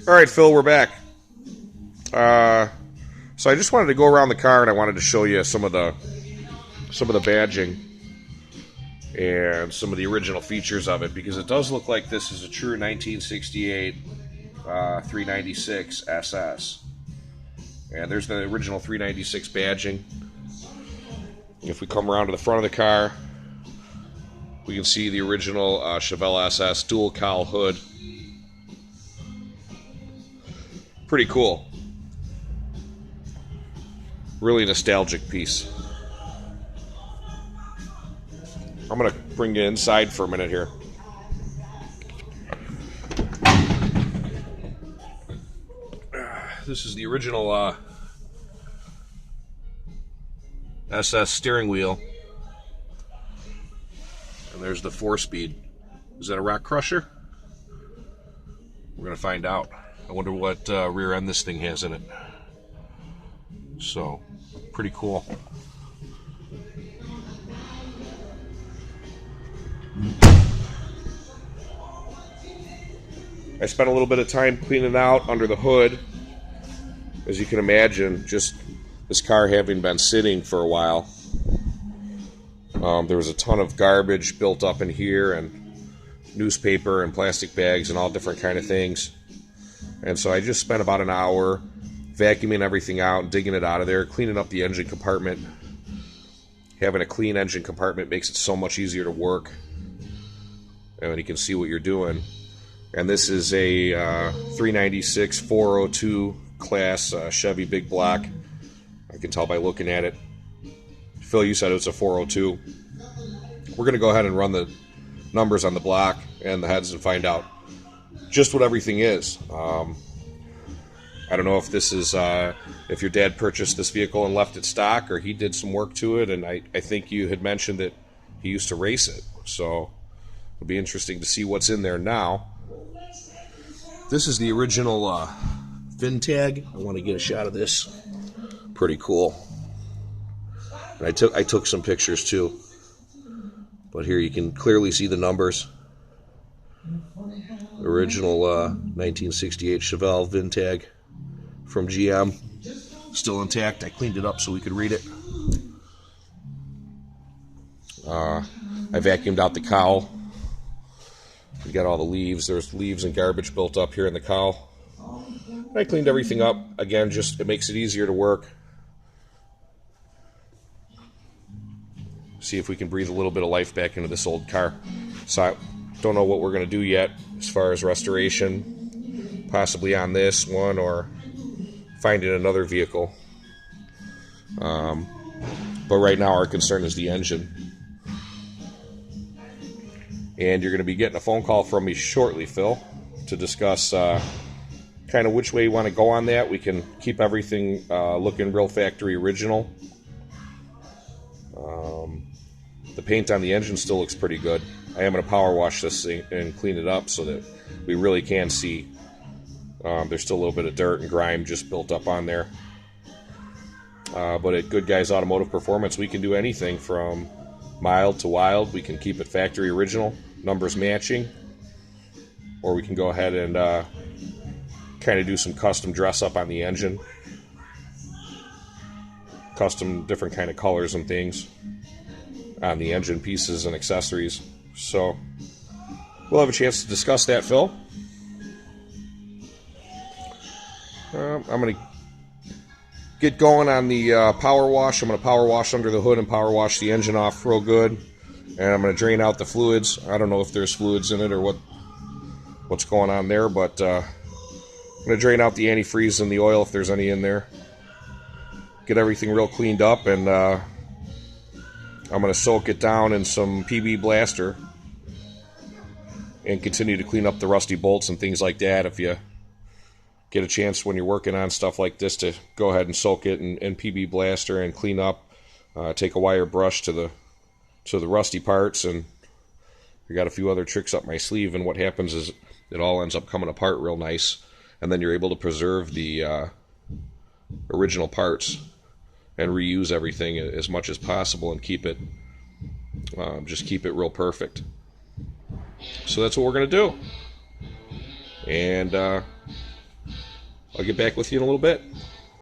All right, Phil, we're back. So I just wanted to go around the car and I wanted to show you some of the badging and some of the original features of it, because it does look like this is a true 1968 396 SS. And there's the original 396 badging. If we come around to the front of the car, we can see the original Chevelle SS dual cowl hood. Pretty cool. Really nostalgic piece. I'm going to bring you inside for a minute here. This is the original SS steering wheel. And there's the 4-speed. Is that a rock crusher? We're going to find out. I wonder what rear end this thing has in it. So, pretty cool. I spent a little bit of time cleaning out under the hood. As you can imagine, just this car having been sitting for a while. There was a ton of garbage built up in here, and newspaper and plastic bags and all different kind of things. And so I just spent about an hour vacuuming everything out, digging it out of there, cleaning up the engine compartment. Having a clean engine compartment makes it so much easier to work, and you can see what you're doing. And this is a 396 402 class Chevy big block. I can tell by looking at it. Phil, you said it was a 402. We're going to go ahead and run the numbers on the block and the heads and find out just what everything is. I don't know if this is if your dad purchased this vehicle and left it stock, or he did some work to it, and I think you had mentioned that he used to race it, so it'll be interesting to see what's in there now. This is the original VIN tag. I want to get a shot of this. Pretty cool. And I took some pictures too, but here you can clearly see the numbers. Original 1968 Chevelle VIN tag from GM, still intact. I cleaned it up so we could read it. I vacuumed out the cowl. We got all the leaves. There's leaves and garbage built up here in the cowl. I cleaned everything up. Again, just it makes it easier to work. See if we can breathe a little bit of life back into this old car. So I don't know what we're going to do yet as far as restoration, possibly on this one or finding another vehicle. But right now our concern is the engine. And you're going to be getting a phone call from me shortly, Phil, to discuss kind of which way you want to go on that. We can keep everything looking real factory original. The paint on the engine still looks pretty good. I am going to power wash this thing and clean it up so that we really can see. There's still a little bit of dirt and grime just built up on there. But at Good Guys Automotive Performance, we can do anything from mild to wild. We can keep it factory original, numbers matching, or we can go ahead and kind of do some custom dress up on the engine. Custom different kind of colors and things on the engine pieces and accessories. So we'll have a chance to discuss that, Phil. I'm going to get going on the power wash. I'm going to power wash under the hood and power wash the engine off real good. And I'm going to drain out the fluids. I don't know if there's fluids in it or what's going on there, but I'm going to drain out the antifreeze and the oil if there's any in there. Get everything real cleaned up, and I'm going to soak it down in some PB Blaster and continue to clean up the rusty bolts and things like that. If you get a chance when you're working on stuff like this to go ahead and soak it in PB Blaster and clean up, take a wire brush to the rusty parts, and I got a few other tricks up my sleeve, and what happens is it all ends up coming apart real nice, and then you're able to preserve the original parts and reuse everything as much as possible and keep it just keep it real perfect. So that's what we're going to do. And I'll get back with you in a little bit.